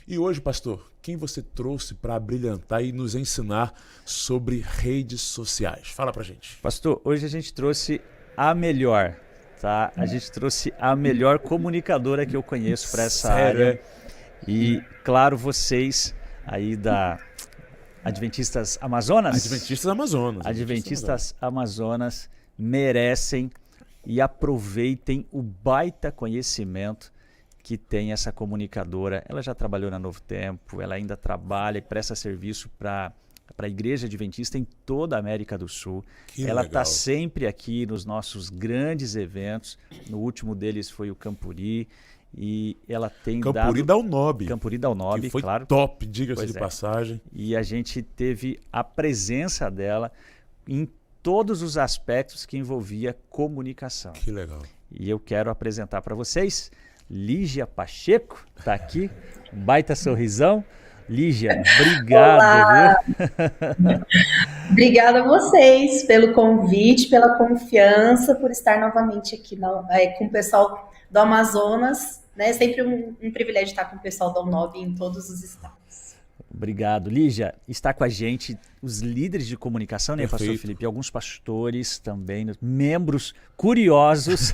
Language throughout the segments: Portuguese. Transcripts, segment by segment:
E hoje, pastor, quem você trouxe para brilhantar e nos ensinar sobre redes sociais? Fala pra gente. Pastor, hoje a gente trouxe a melhor, tá? A gente trouxe a melhor comunicadora que eu conheço para essa Sério, área. é? E, claro, vocês aí da Adventistas Amazonas, Adventistas Amazonas. Adventistas Amazonas merecem e aproveitem o baita conhecimento que tem essa comunicadora. Ela já trabalhou na Novo Tempo, ela ainda trabalha e presta serviço para a Igreja Adventista em toda a América do Sul. Que Ela está legal. sempre aqui nos nossos grandes eventos. No último deles foi o Campuri. E ela tem Campuri dado... da Unob. Campuri da Unob, Que foi claro. top, diga-se Pois de é. passagem. E a gente teve a presença dela em todos os aspectos que envolvia comunicação. Que legal. E eu quero apresentar para vocês Lígia Pacheco, está aqui, um baita sorrisão. Lígia, obrigado, viu? Obrigada a vocês pelo convite, pela confiança, por estar novamente aqui com o pessoal do Amazonas. Né? É sempre um privilégio estar com o pessoal da Unob em todos os estados. Obrigado. Lígia, está com a gente os líderes de comunicação, né, Perfeito. pastor Felipe? E alguns pastores também, membros curiosos.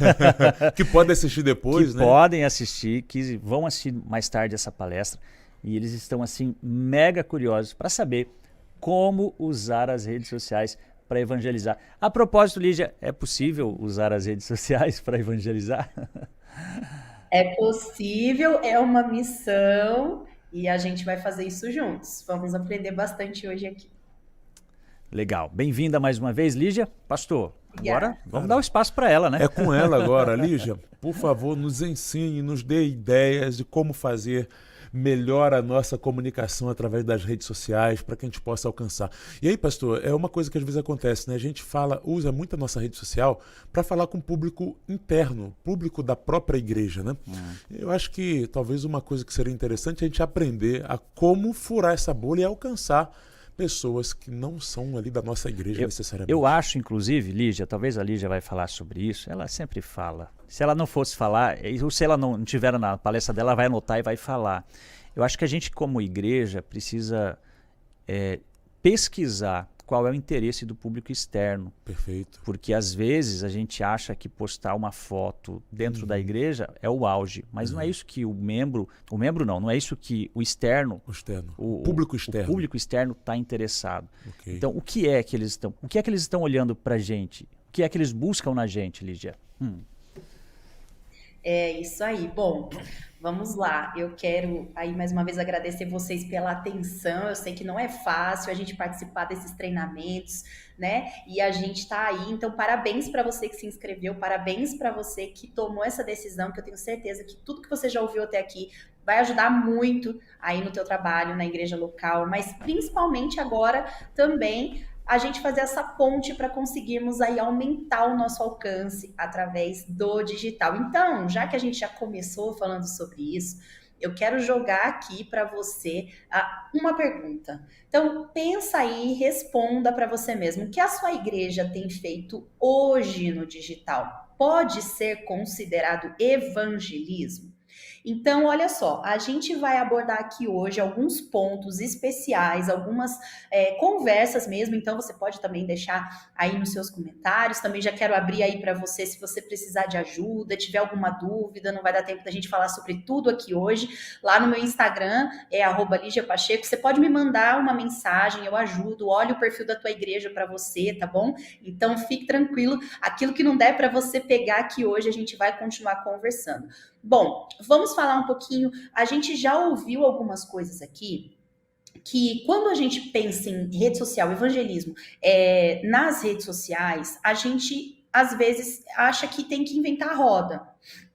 Que podem assistir depois, que né? podem assistir, que vão assistir mais tarde essa palestra. E eles estão, assim, mega curiosos para saber como usar as redes sociais para evangelizar. A propósito, Lígia, é possível usar as redes sociais para evangelizar? É possível, é uma missão e a gente vai fazer isso juntos. Vamos aprender bastante hoje aqui. Legal. Bem-vinda mais uma vez, Lígia. Pastor, Obrigada. agora vamos dar o espaço para ela, né? É com ela agora. Lígia, por favor, nos ensine, nos dê ideias de como fazer melhor a nossa comunicação através das redes sociais para que a gente possa alcançar. E aí, pastor, é uma coisa que às vezes acontece, né? A gente usa muito a nossa rede social para falar com o público interno, público da própria igreja, né? Eu acho que talvez uma coisa que seria interessante é a gente aprender a como furar essa bolha e alcançar pessoas que não são ali da nossa igreja necessariamente. Eu acho, inclusive, Lígia, talvez a Lígia vai falar sobre isso, ela sempre fala. Se ela não fosse falar, ou se ela não estiver na palestra dela, ela vai anotar e vai falar. Eu acho que a gente, como igreja, precisa pesquisar qual é o interesse do público externo. Perfeito. Porque às vezes a gente acha que postar uma foto dentro da igreja é o auge, mas não é isso que o membro não é isso que o externo, o público externo, o público externo está interessado. Okay. Então, o que é que eles estão olhando para a gente? O que é que eles buscam na gente, Lígia? É isso aí. Bom, vamos lá. Eu quero aí mais uma vez agradecer vocês pela atenção. Eu sei que não é fácil a gente participar desses treinamentos, né? E a gente tá aí. Então, parabéns para você que se inscreveu, parabéns para você que tomou essa decisão, que eu tenho certeza que tudo que você já ouviu até aqui vai ajudar muito aí no teu trabalho, na igreja local, mas principalmente agora também a gente fazer essa ponte para conseguirmos aí aumentar o nosso alcance através do digital. Então, já que a gente já começou falando sobre isso, eu quero jogar aqui para você uma pergunta. Então, pensa aí e responda para você mesmo. O que a sua igreja tem feito hoje no digital pode ser considerado evangelismo? Então, olha só, a gente vai abordar aqui hoje alguns pontos especiais, algumas conversas mesmo, então você pode também deixar aí nos seus comentários, também já quero abrir aí para você, se você precisar de ajuda, tiver alguma dúvida, não vai dar tempo da gente falar sobre tudo aqui hoje, lá no meu Instagram, é @LígiaPacheco, você pode me mandar uma mensagem, eu ajudo, olha o perfil da tua igreja para você, tá bom? Então, fique tranquilo, aquilo que não der para você pegar aqui hoje, a gente vai continuar conversando. Bom, vamos falar um pouquinho, a gente já ouviu algumas coisas aqui, que quando a gente pensa em rede social, evangelismo, nas redes sociais, a gente às vezes acha que tem que inventar a roda,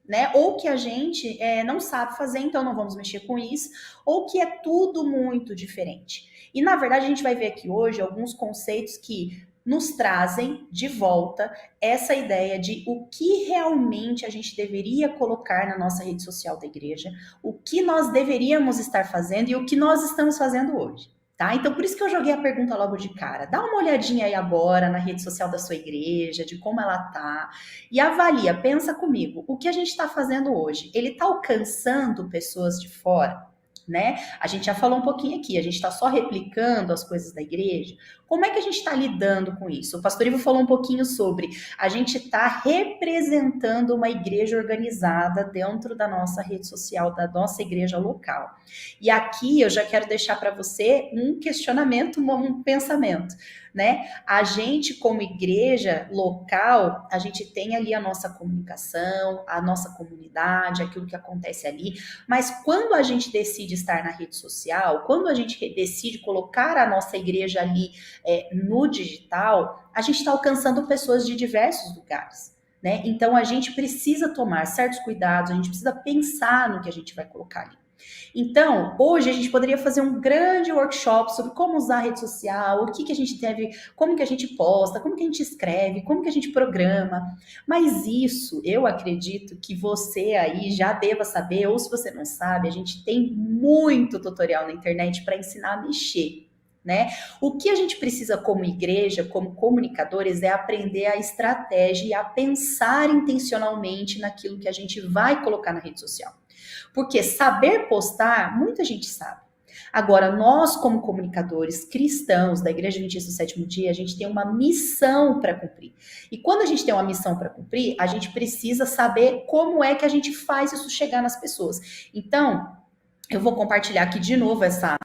né? Ou que a gente não sabe fazer, então não vamos mexer com isso, ou que é tudo muito diferente. E na verdade a gente vai ver aqui hoje alguns conceitos que nos trazem de volta essa ideia de o que realmente a gente deveria colocar na nossa rede social da igreja, o que nós deveríamos estar fazendo e o que nós estamos fazendo hoje. Tá? Então, por isso que eu joguei a pergunta logo de cara. Dá uma olhadinha aí agora na rede social da sua igreja, de como ela tá, e avalia, pensa comigo, o que a gente está fazendo hoje, ele está alcançando pessoas de fora? né? A gente já falou um pouquinho aqui, a gente está só replicando as coisas da igreja. Como é que a gente está lidando com isso? O pastor Ivo falou um pouquinho sobre a gente está representando uma igreja organizada dentro da nossa rede social, da nossa igreja local. E aqui eu já quero deixar para você um questionamento, um pensamento, né? A gente, como igreja local, a gente tem ali a nossa comunicação, a nossa comunidade, aquilo que acontece ali, mas quando a gente decide estar na rede social, quando a gente decide colocar a nossa igreja ali no digital, a gente está alcançando pessoas de diversos lugares, né? Então a gente precisa tomar certos cuidados, a gente precisa pensar no que a gente vai colocar ali. Então, hoje a gente poderia fazer um grande workshop sobre como usar a rede social, o que a gente deve, como que a gente posta, como que a gente escreve, como que a gente programa. Mas isso, eu acredito que você aí já deva saber, ou se você não sabe, a gente tem muito tutorial na internet para ensinar a mexer, né? O que a gente precisa como igreja, como comunicadores, é aprender a estratégia e a pensar intencionalmente naquilo que a gente vai colocar na rede social. Porque saber postar, muita gente sabe. Agora, nós como comunicadores cristãos da Igreja Adventista do Sétimo Dia, a gente tem uma missão para cumprir. E quando a gente tem uma missão para cumprir, a gente precisa saber como é que a gente faz isso chegar nas pessoas. Então, eu vou compartilhar aqui de novo essa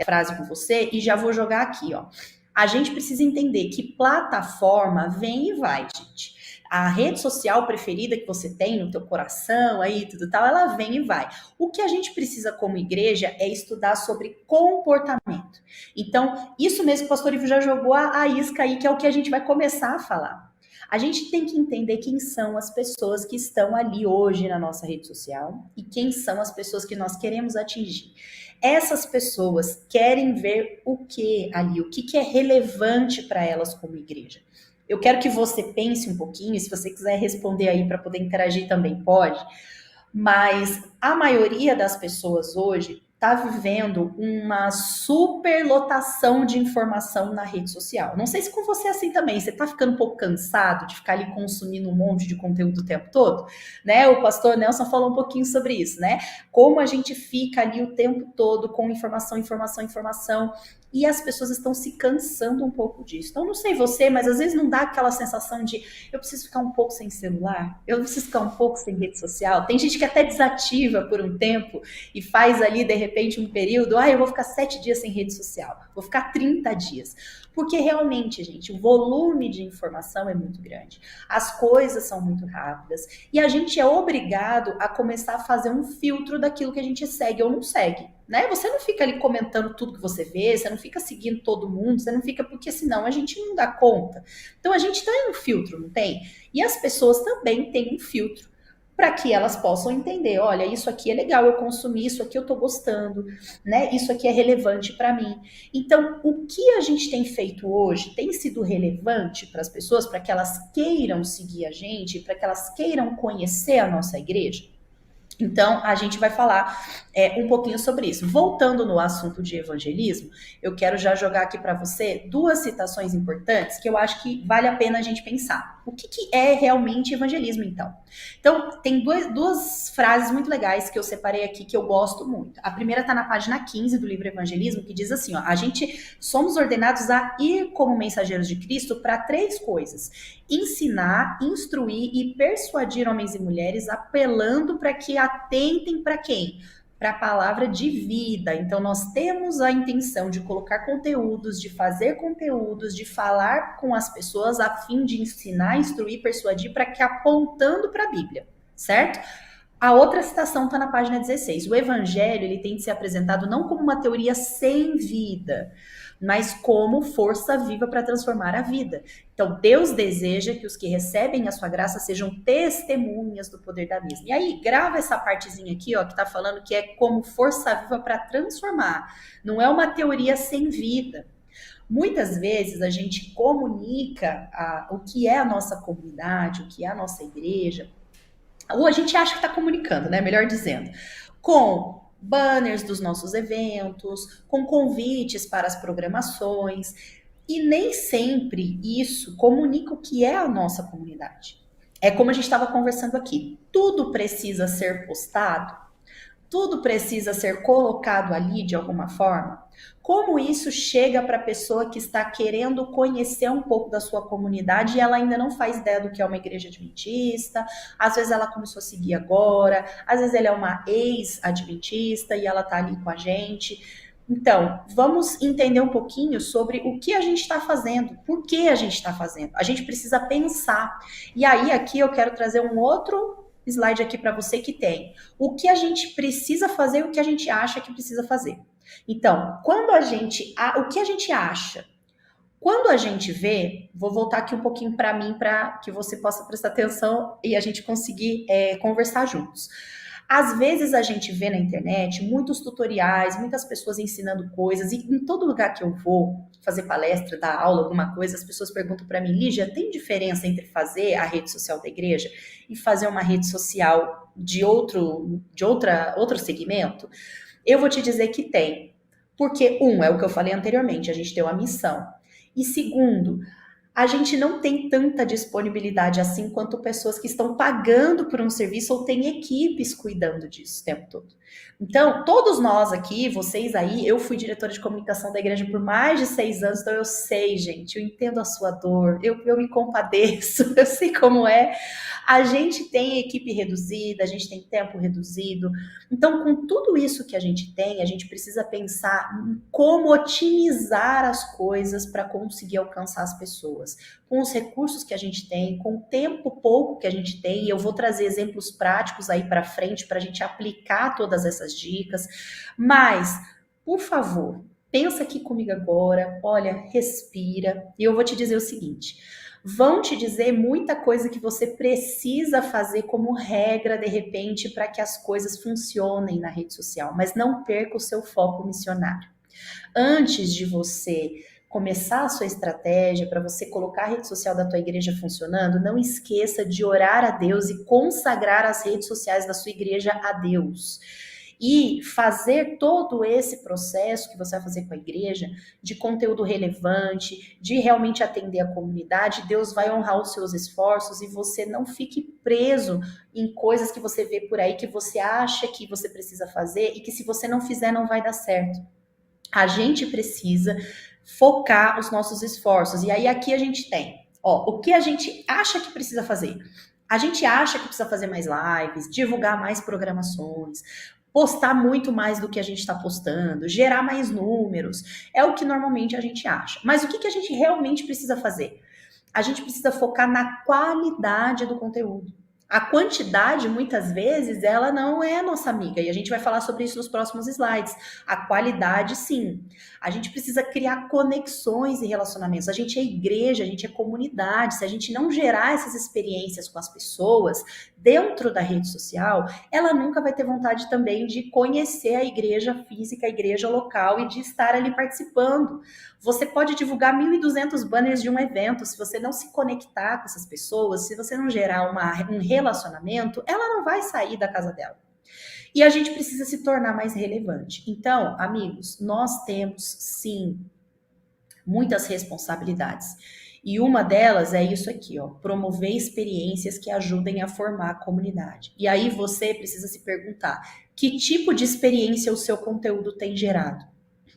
frase com você e já vou jogar aqui, ó. A gente precisa entender que plataforma vem e vai, gente. A rede social preferida que você tem no teu coração aí, tudo tal, ela vem e vai. O que a gente precisa como igreja é estudar sobre comportamento. Então, isso mesmo que o pastor Ivo já jogou a isca aí, que é o que a gente vai começar a falar. A gente tem que entender quem são as pessoas que estão ali hoje na nossa rede social e quem são as pessoas que nós queremos atingir. Essas pessoas querem ver o que ali, o que é relevante para elas como igreja. Eu quero que você pense um pouquinho, e se você quiser responder aí para poder interagir também pode, mas a maioria das pessoas hoje está vivendo uma superlotação de informação na rede social. Não sei se com você é assim também, você está ficando um pouco cansado de ficar ali consumindo um monte de conteúdo o tempo todo, né? O pastor Nelson falou um pouquinho sobre isso, né? Como a gente fica ali o tempo todo com informação, e as pessoas estão se cansando um pouco disso. Então, não sei você, mas às vezes não dá aquela sensação de eu preciso ficar um pouco sem celular, eu preciso ficar um pouco sem rede social. Tem gente que até desativa por um tempo e faz ali, de repente, um período, eu vou ficar 7 dias sem rede social, vou ficar 30 dias. Porque realmente, gente, o volume de informação é muito grande. As coisas são muito rápidas e a gente é obrigado a começar a fazer um filtro daquilo que a gente segue ou não segue, né? Você não fica ali comentando tudo que você vê, você não fica seguindo todo mundo, você não fica, porque senão a gente não dá conta. Então a gente tem um filtro, não tem? E as pessoas também têm um filtro para que elas possam entender, olha, isso aqui é legal eu consumir, isso aqui eu tô gostando, né? Isso aqui é relevante para mim. Então, o que a gente tem feito hoje tem sido relevante para as pessoas, para que elas queiram seguir a gente, para que elas queiram conhecer a nossa igreja? Então, a gente vai falar um pouquinho sobre isso. Voltando no assunto de evangelismo, eu quero já jogar aqui para você 2 citações importantes que eu acho que vale a pena a gente pensar. O que é realmente evangelismo, então? Então, tem duas frases muito legais que eu separei aqui que eu gosto muito. A primeira está na página 15 do livro Evangelismo, que diz assim, ó, a gente somos ordenados a ir como mensageiros de Cristo para 3 coisas: ensinar, instruir e persuadir homens e mulheres, apelando para que atentem para quem? Para a palavra de vida. Então, nós temos a intenção de colocar conteúdos, de fazer conteúdos, de falar com as pessoas a fim de ensinar, instruir, persuadir, para que apontando para a Bíblia, certo? A outra citação está na página 16. O evangelho ele tem de ser apresentado não como uma teoria sem vida, mas como força viva para transformar a vida. Então, Deus deseja que os que recebem a sua graça sejam testemunhas do poder da mesma. E aí, grava essa partezinha aqui, ó, que está falando que é como força viva para transformar. Não é uma teoria sem vida. Muitas vezes a gente comunica o que é a nossa comunidade, o que é a nossa igreja, ou a gente acha que está comunicando, né? Melhor dizendo, com banners dos nossos eventos, com convites para as programações, e nem sempre isso comunica o que é a nossa comunidade. É como a gente estava conversando aqui, tudo precisa ser postado? Tudo precisa ser colocado ali de alguma forma? Como isso chega para a pessoa que está querendo conhecer um pouco da sua comunidade e ela ainda não faz ideia do que é uma igreja adventista? Às vezes ela começou a seguir agora, às vezes ela é uma ex-adventista e ela está ali com a gente. Então, vamos entender um pouquinho sobre o que a gente está fazendo, por que a gente está fazendo. A gente precisa pensar. E aí, aqui eu quero trazer um outro slide aqui para você que tem o que a gente precisa fazer e o que a gente acha que precisa fazer. Então, o que a gente acha? Quando a gente vê, vou voltar aqui um pouquinho para mim, para que você possa prestar atenção e a gente conseguir conversar juntos. Às vezes a gente vê na internet muitos tutoriais, muitas pessoas ensinando coisas, e em todo lugar que eu vou fazer palestra, dar aula, alguma coisa, as pessoas perguntam para mim, Lígia, tem diferença entre fazer a rede social da igreja e fazer uma rede social de outro segmento? Eu vou te dizer que tem. Porque, é o que eu falei anteriormente, a gente tem uma missão. E segundo, a gente não tem tanta disponibilidade assim quanto pessoas que estão pagando por um serviço ou têm equipes cuidando disso o tempo todo. Então, todos nós aqui, vocês aí, eu fui diretora de comunicação da igreja por mais de 6 anos, então eu sei, gente, eu entendo a sua dor, eu me compadeço, eu sei como é. A gente tem equipe reduzida, a gente tem tempo reduzido. Então, com tudo isso que a gente tem, a gente precisa pensar em como otimizar as coisas para conseguir alcançar as pessoas. Com os recursos que a gente tem, com o tempo pouco que a gente tem, e eu vou trazer exemplos práticos aí para frente para a gente aplicar todas essas dicas. Mas, por favor, pensa aqui comigo agora, olha, respira, e eu vou te dizer o seguinte: vão te dizer muita coisa que você precisa fazer como regra, de repente, para que as coisas funcionem na rede social, mas não perca o seu foco missionário. Antes de você começar a sua estratégia, para você colocar a rede social da tua igreja funcionando, não esqueça de orar a Deus e consagrar as redes sociais da sua igreja a Deus. E fazer todo esse processo que você vai fazer com a igreja, de conteúdo relevante, de realmente atender a comunidade, Deus vai honrar os seus esforços e você não fique preso em coisas que você vê por aí, que você acha que você precisa fazer e que se você não fizer não vai dar certo. A gente precisa focar os nossos esforços. E aí aqui a gente tem, o que a gente acha que precisa fazer. A gente acha que precisa fazer mais lives, divulgar mais programações, postar muito mais do que a gente está postando, gerar mais números. É o que normalmente a gente acha. Mas o que a gente realmente precisa fazer? A gente precisa focar na qualidade do conteúdo. A quantidade, muitas vezes, ela não é nossa amiga. E a gente vai falar sobre isso nos próximos slides. A qualidade, sim. A gente precisa criar conexões e relacionamentos. A gente é igreja, a gente é comunidade. Se a gente não gerar essas experiências com as pessoas dentro da rede social, ela nunca vai ter vontade também de conhecer a igreja física, a igreja local e de estar ali participando. Você pode divulgar 1.200 banners de um evento. Se você não se conectar com essas pessoas, se você não gerar um relacionamento, ela não vai sair da casa dela. E a gente precisa se tornar mais relevante. Então, amigos, nós temos, sim, muitas responsabilidades. E uma delas é isso aqui, promover experiências que ajudem a formar a comunidade. E aí você precisa se perguntar, que tipo de experiência o seu conteúdo tem gerado,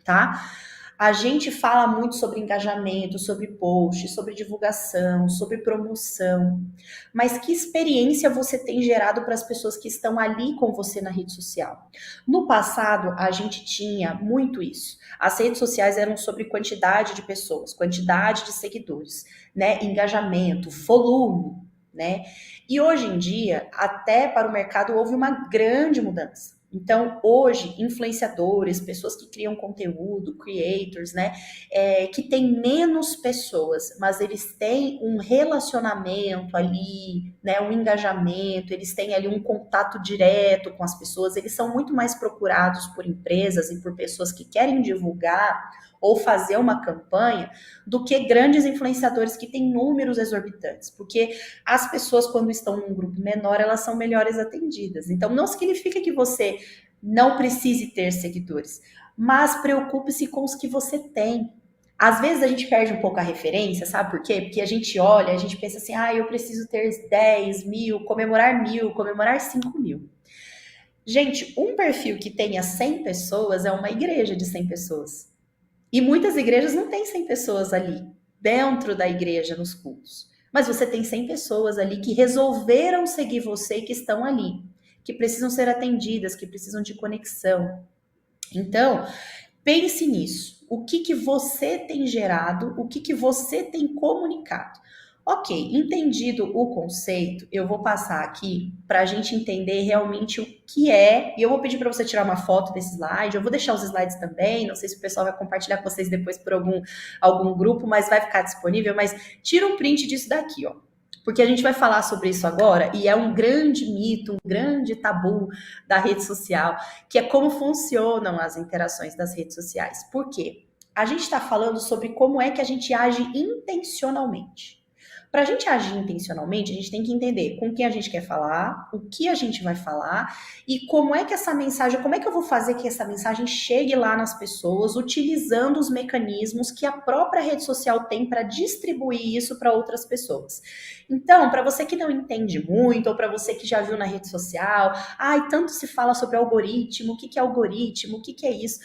tá? A gente fala muito sobre engajamento, sobre post, sobre divulgação, sobre promoção. Mas que experiência você tem gerado para as pessoas que estão ali com você na rede social? No passado, a gente tinha muito isso. As redes sociais eram sobre quantidade de pessoas, quantidade de seguidores, né? Engajamento, volume, né? E hoje em dia, até para o mercado, houve uma grande mudança. Então, hoje, influenciadores, pessoas que criam conteúdo, creators, né, que tem menos pessoas, mas eles têm um relacionamento ali, né, um engajamento, eles têm ali um contato direto com as pessoas, eles são muito mais procurados por empresas e por pessoas que querem divulgar ou fazer uma campanha, do que grandes influenciadores que têm números exorbitantes, porque as pessoas, quando estão num grupo menor, elas são melhores atendidas. Então, não significa que você não precise ter seguidores, mas preocupe-se com os que você tem. Às vezes a gente perde um pouco a referência, sabe por quê? Porque a gente olha, a gente pensa assim, eu preciso ter 10 mil, comemorar 1.000, comemorar 5.000. Gente, um perfil que tenha 100 pessoas é uma igreja de 100 pessoas. E muitas igrejas não têm 100 pessoas ali, dentro da igreja, nos cultos. Mas você tem 100 pessoas ali que resolveram seguir você e que estão ali, que precisam ser atendidas, que precisam de conexão. Então, pense nisso. O que que você tem gerado, o que que você tem comunicado. Ok, entendido o conceito, eu vou passar aqui para a gente entender realmente o que é. E eu vou pedir para você tirar uma foto desse slide. Eu vou deixar os slides também. Não sei se o pessoal vai compartilhar com vocês depois por algum grupo, mas vai ficar disponível. Mas tira um print disso daqui, ó. Porque a gente vai falar sobre isso agora e é um grande mito, um grande tabu da rede social, que é como funcionam as interações das redes sociais. Por quê? A gente está falando sobre como é que a gente age intencionalmente. Para a gente agir intencionalmente, a gente tem que entender com quem a gente quer falar, o que a gente vai falar e como é que essa mensagem, como é que eu vou fazer que essa mensagem chegue lá nas pessoas, utilizando os mecanismos que a própria rede social tem para distribuir isso para outras pessoas. Então, para você que não entende muito, ou para você que já viu na rede social, tanto se fala sobre algoritmo, o que é algoritmo, o que é isso?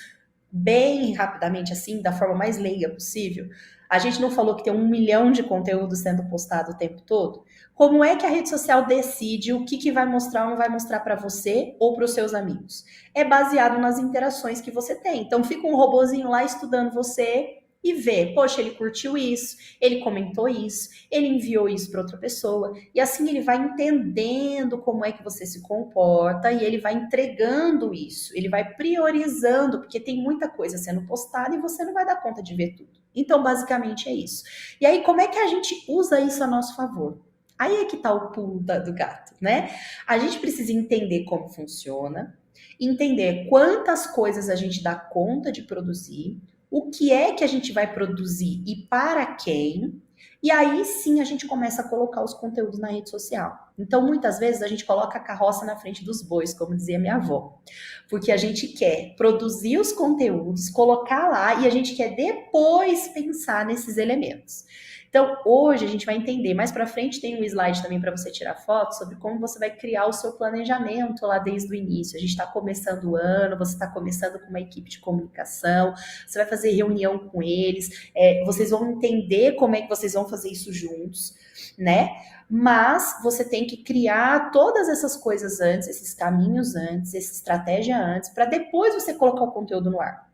Bem rapidamente, assim, da forma mais leiga possível. A gente não falou que tem 1 milhão de conteúdos sendo postado o tempo todo? Como é que a rede social decide o que vai mostrar ou não vai mostrar para você ou para os seus amigos? É baseado nas interações que você tem. Então fica um robozinho lá estudando você e vê, poxa, ele curtiu isso, ele comentou isso, ele enviou isso para outra pessoa, e assim ele vai entendendo como é que você se comporta e ele vai entregando isso, ele vai priorizando, porque tem muita coisa sendo postada e você não vai dar conta de ver tudo. Então, basicamente é isso. E aí, como é que a gente usa isso a nosso favor? Aí é que tá o pulo do gato, né? A gente precisa entender como funciona, entender quantas coisas a gente dá conta de produzir, o que é que a gente vai produzir e para quem, e aí sim a gente começa a colocar os conteúdos na rede social. Então, muitas vezes a gente coloca a carroça na frente dos bois, como dizia minha avó, porque a gente quer produzir os conteúdos, colocar lá e a gente quer depois pensar nesses elementos. Então, hoje a gente vai entender, mais para frente tem um slide também para você tirar foto sobre como você vai criar o seu planejamento lá desde o início. A gente está começando o ano, você está começando com uma equipe de comunicação, você vai fazer reunião com eles, vocês vão entender como é que vocês vão fazer isso juntos, né? Mas você tem que criar todas essas coisas antes, esses caminhos antes, essa estratégia antes, para depois você colocar o conteúdo no ar.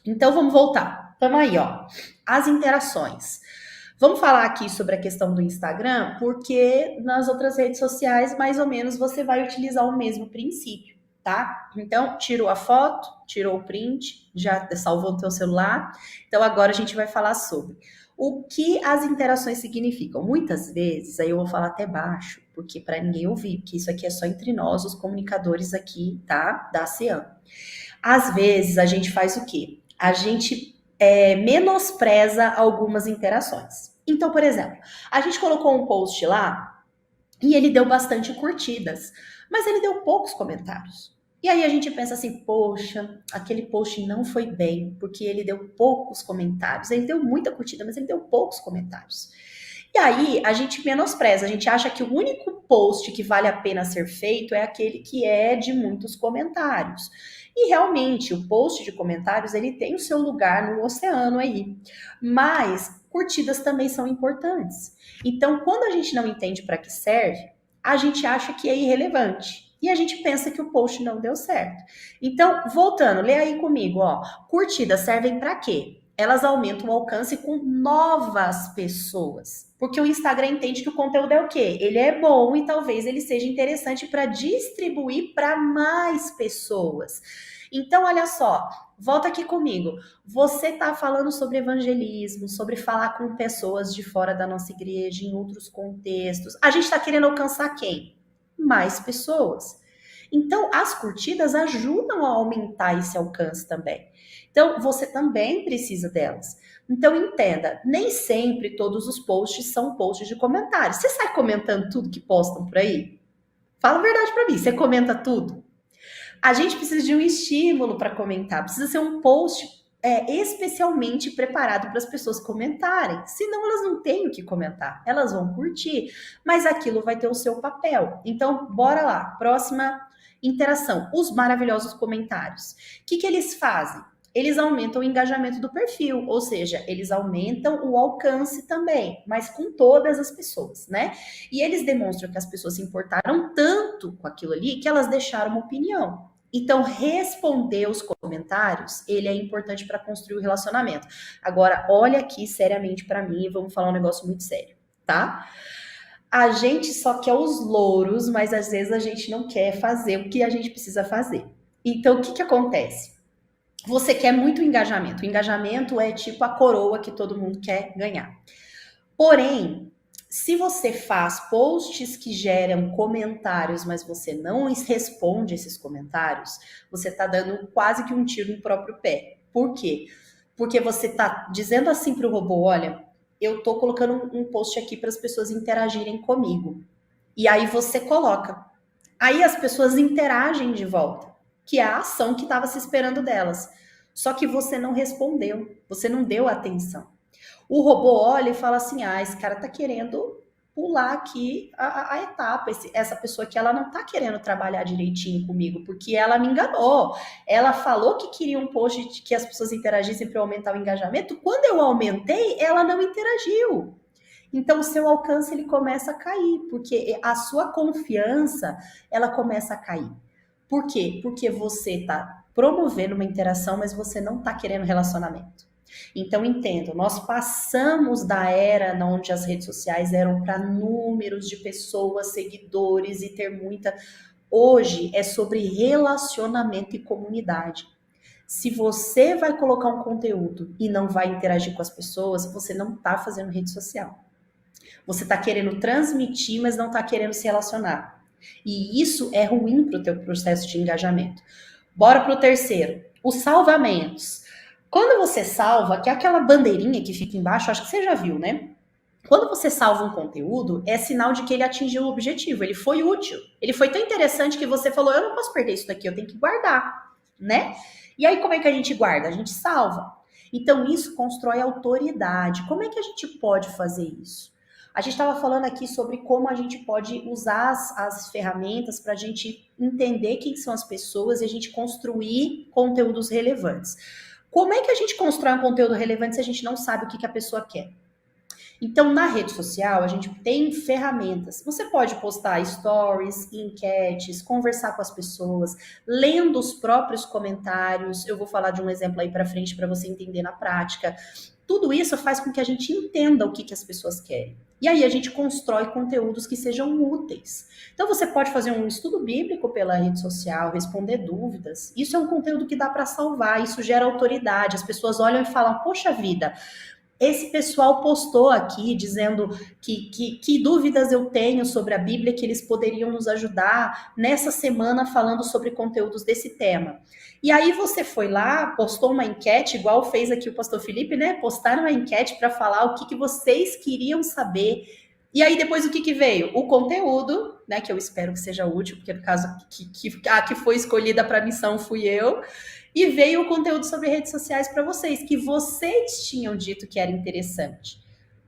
Então, vamos voltar. Tamo aí, ó. As interações. Vamos falar aqui sobre a questão do Instagram, porque nas outras redes sociais, mais ou menos, você vai utilizar o mesmo princípio, tá? Então, tirou a foto, tirou o print, já salvou no teu celular. Então, agora a gente vai falar sobre o que as interações significam. Muitas vezes, aí eu vou falar até baixo, porque para ninguém ouvir, porque isso aqui é só entre nós, os comunicadores aqui, tá? Da ASEAN. Às vezes, a gente faz o quê? A gente menospreza algumas interações. Então, por exemplo, a gente colocou um post lá e ele deu bastante curtidas, mas ele deu poucos comentários. E aí a gente pensa assim, poxa, aquele post não foi bem, porque ele deu poucos comentários. Ele deu muita curtida, mas ele deu poucos comentários. E aí a gente menospreza, a gente acha que o único post que vale a pena ser feito é aquele que é de muitos comentários. E realmente, o post de comentários, ele tem o seu lugar no oceano aí. Mas curtidas também são importantes. Então, quando a gente não entende para que serve, a gente acha que é irrelevante. E a gente pensa que o post não deu certo. Então, voltando, lê aí comigo, ó. Curtidas servem para quê? Elas aumentam o alcance com novas pessoas. Porque o Instagram entende que o conteúdo é o quê? Ele é bom e talvez ele seja interessante para distribuir para mais pessoas. Então, olha só, volta aqui comigo. Você está falando sobre evangelismo, sobre falar com pessoas de fora da nossa igreja, em outros contextos. A gente está querendo alcançar quem? Mais pessoas. Então, as curtidas ajudam a aumentar esse alcance também. Então, você também precisa delas. Então, entenda, nem sempre todos os posts são posts de comentários. Você sai comentando tudo que postam por aí? Fala a verdade para mim, você comenta tudo? A gente precisa de um estímulo para comentar, precisa ser um post especialmente preparado para as pessoas comentarem. Senão, elas não têm o que comentar, elas vão curtir, mas aquilo vai ter o seu papel. Então, bora lá, próxima Interação, os maravilhosos comentários. O que eles fazem? Eles aumentam o engajamento do perfil, ou seja, eles aumentam o alcance também, mas com todas as pessoas, né? E eles demonstram que as pessoas se importaram tanto com aquilo ali que elas deixaram uma opinião. Então, responder os comentários, ele é importante para construir o relacionamento. Agora, olha aqui seriamente para mim, vamos falar um negócio muito sério, tá? A gente só quer os louros, mas às vezes a gente não quer fazer o que a gente precisa fazer. Então, o que acontece? Você quer muito engajamento. O engajamento é tipo a coroa que todo mundo quer ganhar. Porém, se você faz posts que geram comentários, mas você não responde esses comentários, você está dando quase que um tiro no próprio pé. Por quê? Porque você está dizendo assim para o robô, olha, eu estou colocando um post aqui para as pessoas interagirem comigo. E aí você coloca. Aí as pessoas interagem de volta, que é a ação que estava se esperando delas. Só que você não respondeu, você não deu atenção. O robô olha e fala assim, esse cara tá querendo pular aqui a etapa. Essa pessoa aqui, ela não tá querendo trabalhar direitinho comigo, porque ela me enganou. Ela falou que queria um post de que as pessoas interagissem para aumentar o engajamento. Quando eu aumentei, ela não interagiu. Então, o seu alcance, ele começa a cair, porque a sua confiança, ela começa a cair. Por quê? Porque você está promovendo uma interação, mas você não está querendo relacionamento. Então, entendo, nós passamos da era onde as redes sociais eram para números de pessoas, seguidores e ter muita... Hoje é sobre relacionamento e comunidade. Se você vai colocar um conteúdo e não vai interagir com as pessoas, você não está fazendo rede social. Você está querendo transmitir, mas não está querendo se relacionar. E isso é ruim para o teu processo de engajamento. Bora para o terceiro, os salvamentos. Quando você salva, que é aquela bandeirinha que fica embaixo, acho que você já viu, né? Quando você salva um conteúdo, é sinal de que ele atingiu o objetivo, ele foi útil. Ele foi tão interessante que você falou, eu não posso perder isso daqui, eu tenho que guardar, né? E aí como é que a gente guarda? A gente salva. Então isso constrói autoridade. Como é que a gente pode fazer isso? A gente estava falando aqui sobre como a gente pode usar as ferramentas para a gente entender quem são as pessoas e a gente construir conteúdos relevantes. Como é que a gente constrói um conteúdo relevante se a gente não sabe o que a pessoa quer? Então, na rede social, a gente tem ferramentas. Você pode postar stories, enquetes, conversar com as pessoas, lendo os próprios comentários. Eu vou falar de um exemplo aí para frente para você entender na prática. Tudo isso faz com que a gente entenda o que as pessoas querem. E aí a gente constrói conteúdos que sejam úteis. Então você pode fazer um estudo bíblico pela rede social, responder dúvidas. Isso é um conteúdo que dá para salvar, isso gera autoridade. As pessoas olham e falam, poxa vida, esse pessoal postou aqui dizendo que dúvidas eu tenho sobre a Bíblia, que eles poderiam nos ajudar nessa semana falando sobre conteúdos desse tema. E aí você foi lá, postou uma enquete, igual fez aqui o pastor Felipe, né? Postaram uma enquete para falar o que vocês queriam saber. E aí depois o que veio? O conteúdo, né? Que eu espero que seja útil, porque no caso que foi escolhida para a missão fui eu. E veio o conteúdo sobre redes sociais para vocês, que vocês tinham dito que era interessante.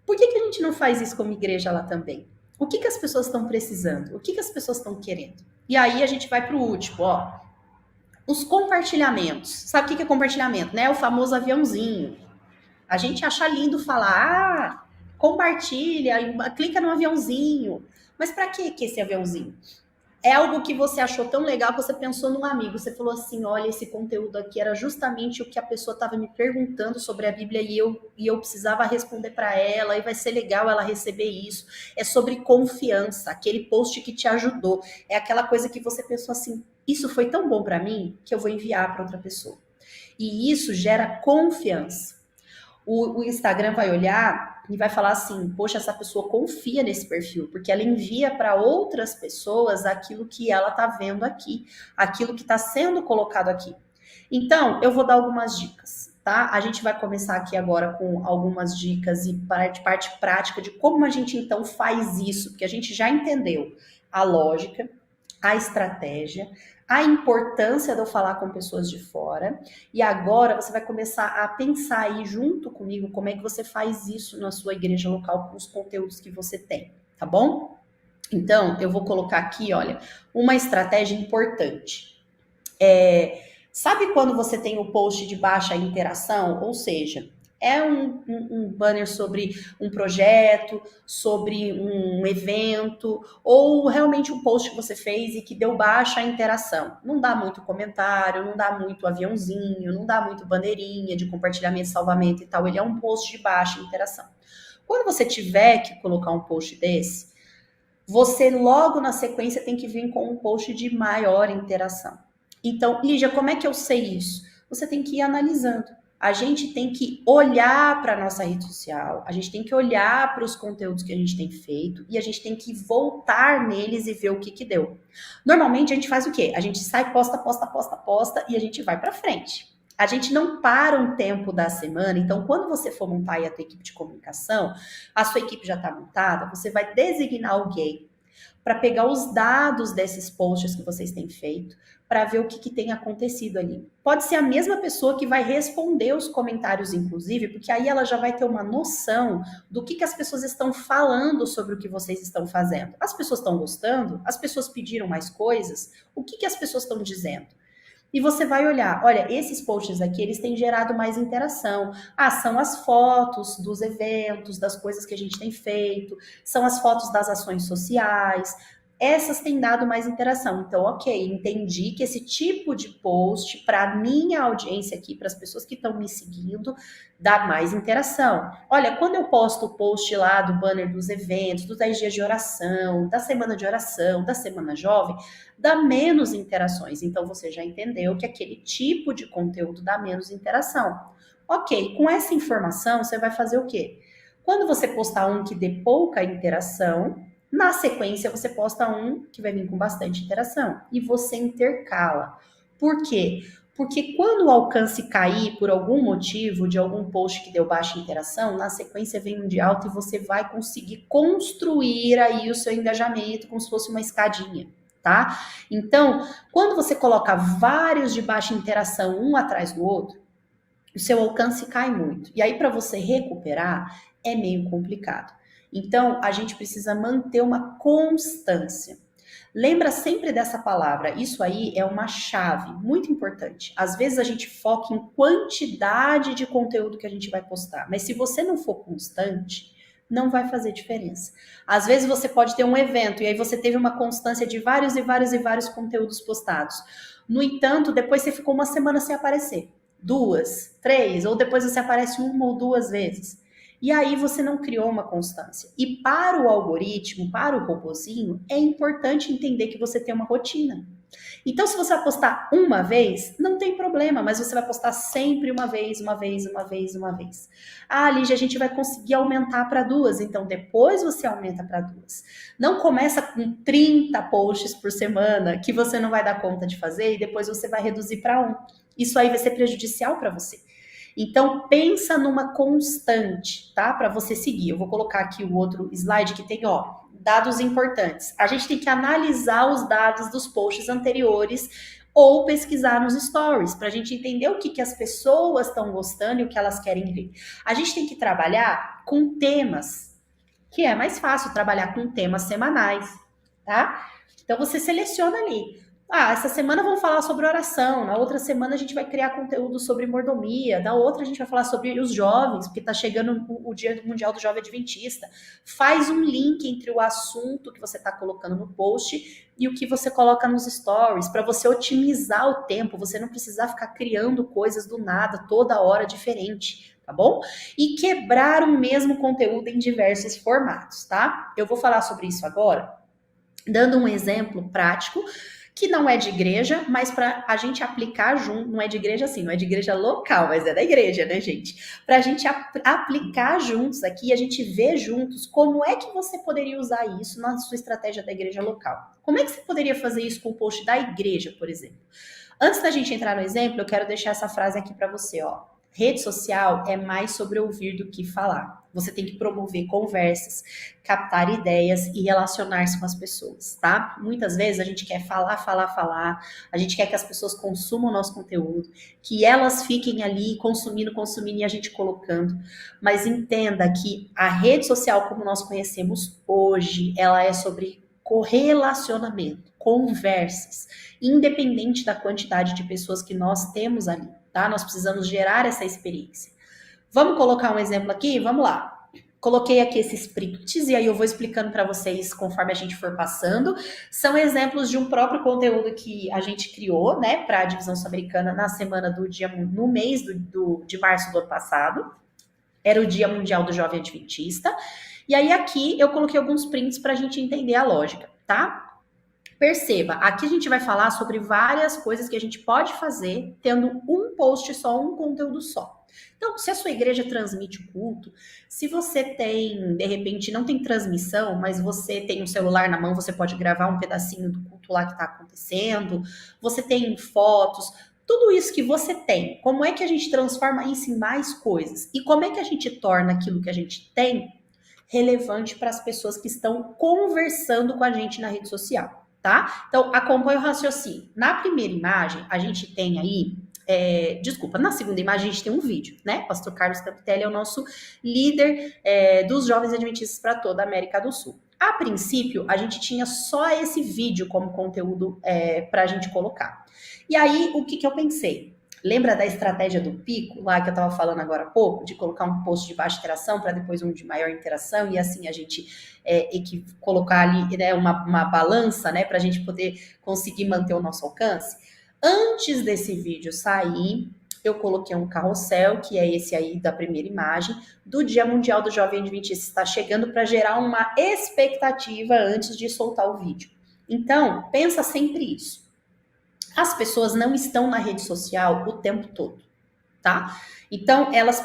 Por que a gente não faz isso como igreja lá também? O que as pessoas estão precisando? O que as pessoas estão querendo? E aí a gente vai para o último, ó. Os compartilhamentos. Sabe o que é compartilhamento, né? O famoso aviãozinho. A gente acha lindo falar, compartilha, clica no aviãozinho. Mas para que esse aviãozinho? É algo que você achou tão legal que você pensou num amigo. Você falou assim, olha, esse conteúdo aqui era justamente o que a pessoa estava me perguntando sobre a Bíblia e eu precisava responder para ela, e vai ser legal ela receber isso. É sobre confiança, aquele post que te ajudou. É aquela coisa que você pensou assim, isso foi tão bom para mim que eu vou enviar para outra pessoa. E isso gera confiança. O Instagram vai olhar e vai falar assim, poxa, essa pessoa confia nesse perfil, porque ela envia para outras pessoas aquilo que ela está vendo aqui, aquilo que está sendo colocado aqui. Então, eu vou dar algumas dicas, tá? A gente vai começar aqui agora com algumas dicas e parte prática de como a gente então faz isso, porque a gente já entendeu a lógica, a estratégia, a importância de eu falar com pessoas de fora, e agora você vai começar a pensar aí junto comigo como é que você faz isso na sua igreja local com os conteúdos que você tem, tá bom? Então, eu vou colocar aqui, olha, uma estratégia importante. Sabe quando você tem o post de baixa interação? Ou seja, é um banner sobre um projeto, sobre um evento, ou realmente um post que você fez e que deu baixa interação. Não dá muito comentário, não dá muito aviãozinho, não dá muito bandeirinha de compartilhamento, salvamento e tal. Ele é um post de baixa interação. Quando você tiver que colocar um post desse, você logo na sequência tem que vir com um post de maior interação. Então, Lígia, como é que eu sei isso? Você tem que ir analisando. A gente tem que olhar para a nossa rede social, a gente tem que olhar para os conteúdos que a gente tem feito e a gente tem que voltar neles e ver o que deu. Normalmente a gente faz o quê? A gente sai, posta e a gente vai para frente. A gente não para um tempo da semana, então quando você for montar aí a tua equipe de comunicação, a sua equipe já está montada, você vai designar alguém para pegar os dados desses posts que vocês têm feito, para ver o que tem acontecido ali. Pode ser a mesma pessoa que vai responder os comentários, inclusive, porque aí ela já vai ter uma noção do que as pessoas estão falando sobre o que vocês estão fazendo. As pessoas estão gostando? As pessoas pediram mais coisas? O que as pessoas estão dizendo? E você vai olhar, olha, esses posts aqui, eles têm gerado mais interação. Ah, são as fotos dos eventos, das coisas que a gente tem feito, são as fotos das ações sociais. Essas têm dado mais interação. Então, ok, entendi que esse tipo de post, para minha audiência aqui, para as pessoas que estão me seguindo, dá mais interação. Olha, quando eu posto o post lá do banner dos eventos, dos 10 dias de oração, da semana jovem, dá menos interações. Então, você já entendeu que aquele tipo de conteúdo dá menos interação. Ok, com essa informação, você vai fazer o quê? Quando você postar um que dê pouca interação, na sequência, você posta um que vai vir com bastante interação e você intercala. Por quê? Porque quando o alcance cair por algum motivo, de algum post que deu baixa interação, na sequência vem um de alta e você vai conseguir construir aí o seu engajamento como se fosse uma escadinha, tá? Então, quando você coloca vários de baixa interação um atrás do outro, o seu alcance cai muito. E aí, para você recuperar, é meio complicado. Então, a gente precisa manter uma constância. Lembra sempre dessa palavra. Isso aí é uma chave muito importante. Às vezes a gente foca em quantidade de conteúdo que a gente vai postar, mas se você não for constante, não vai fazer diferença. Às vezes você pode ter um evento e aí você teve uma constância de vários conteúdos postados. No entanto, depois você ficou uma semana sem aparecer. 2, 3, ou depois você aparece 1 ou 2 vezes. E aí você não criou uma constância. E para o algoritmo, para o robozinho, é importante entender que você tem uma rotina. Então, se você vai postar uma vez, não tem problema, mas você vai postar sempre uma vez. Ah, Lígia, a gente vai conseguir aumentar para 2, então depois você aumenta para 2. Não começa com 30 posts por semana, que você não vai dar conta de fazer, e depois você vai reduzir para 1. Isso aí vai ser prejudicial para você. Então, pensa numa constante, tá? Para você seguir. Eu vou colocar aqui o outro slide que tem, ó, dados importantes. A gente tem que analisar os dados dos posts anteriores ou pesquisar nos stories, para a gente entender o que as pessoas estão gostando e o que elas querem ver. A gente tem que trabalhar com temas, que é mais fácil trabalhar com temas semanais, tá? Então, você seleciona ali. Ah, essa semana vamos falar sobre oração, na outra semana a gente vai criar conteúdo sobre mordomia, na outra a gente vai falar sobre os jovens, porque está chegando o Dia Mundial do Jovem Adventista. Faz um link entre o assunto que você está colocando no post e o que você coloca nos stories, para você otimizar o tempo, você não precisar ficar criando coisas do nada, toda hora diferente, tá bom? E quebrar o mesmo conteúdo em diversos formatos, tá? Eu vou falar sobre isso agora, dando um exemplo prático, que não é de igreja, mas para a gente aplicar junto, não é de igreja assim, não é de igreja local, mas é da igreja, né, gente? Para a gente aplicar juntos aqui, a gente ver juntos como é que você poderia usar isso na sua estratégia da igreja local. Como é que você poderia fazer isso com o post da igreja, por exemplo? Antes da gente entrar no exemplo, eu quero deixar essa frase aqui para você, ó. Rede social é mais sobre ouvir do que falar. Você tem que promover conversas, captar ideias e relacionar-se com as pessoas, tá? Muitas vezes a gente quer falar, a gente quer que as pessoas consumam o nosso conteúdo, que elas fiquem ali consumindo e a gente colocando. Mas entenda que a rede social como nós conhecemos hoje, ela é sobre Correlacionamento, conversas, independente da quantidade de pessoas que nós temos ali, tá? Nós precisamos gerar essa experiência. Vamos colocar um exemplo aqui? Vamos lá. Coloquei aqui esses prints e aí eu vou explicando para vocês conforme a gente for passando. São exemplos de um próprio conteúdo que a gente criou, né, para a divisão sul-americana na semana do dia, no mês de março do ano passado. Era o Dia Mundial do Jovem Adventista. E aí aqui eu coloquei alguns prints para a gente entender a lógica, tá? Perceba, aqui a gente vai falar sobre várias coisas que a gente pode fazer tendo um post só, um conteúdo só. Então, se a sua igreja transmite o culto, se você tem, de repente, não tem transmissão, mas você tem um celular na mão, você pode gravar um pedacinho do culto lá que está acontecendo, você tem fotos, tudo isso que você tem, como é que a gente transforma isso em mais coisas? E como é que a gente torna aquilo que a gente tem relevante para as pessoas que estão conversando com a gente na rede social, tá? Então, acompanhe o raciocínio. Na primeira imagem, a gente tem aí, na segunda imagem a gente tem um vídeo, né? Pastor Carlos Campitelli é o nosso líder dos jovens adventistas para toda a América do Sul. A princípio, a gente tinha só esse vídeo como conteúdo para a gente colocar. E aí, o que eu pensei? Lembra da estratégia do pico, lá que eu estava falando agora há pouco, de colocar um post de baixa interação para depois um de maior interação e assim a gente colocar ali, né, uma balança, né, para a gente poder conseguir manter o nosso alcance? Antes desse vídeo sair, eu coloquei um carrossel, que é esse aí da primeira imagem, do Dia Mundial do Jovem Adventista. Está chegando para gerar uma expectativa antes de soltar o vídeo. Então, pensa sempre isso. As pessoas não estão na rede social o tempo todo, tá? Então, elas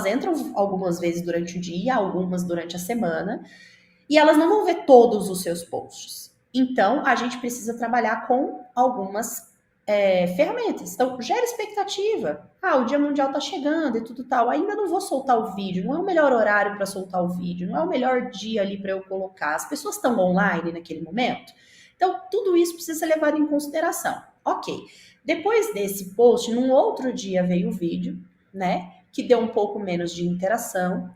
entram algumas vezes durante o dia, algumas durante a semana, e elas não vão ver todos os seus posts. Então, a gente precisa trabalhar com algumas ferramentas. Então, gera expectativa. O Dia Mundial tá chegando e tudo tal. Ainda não vou soltar o vídeo, não é o melhor horário para soltar o vídeo, não é o melhor dia ali para eu colocar. As pessoas estão online naquele momento. Então, tudo isso precisa ser levado em consideração. Ok. Depois desse post, num outro dia veio o vídeo, né? Que deu um pouco menos de interação.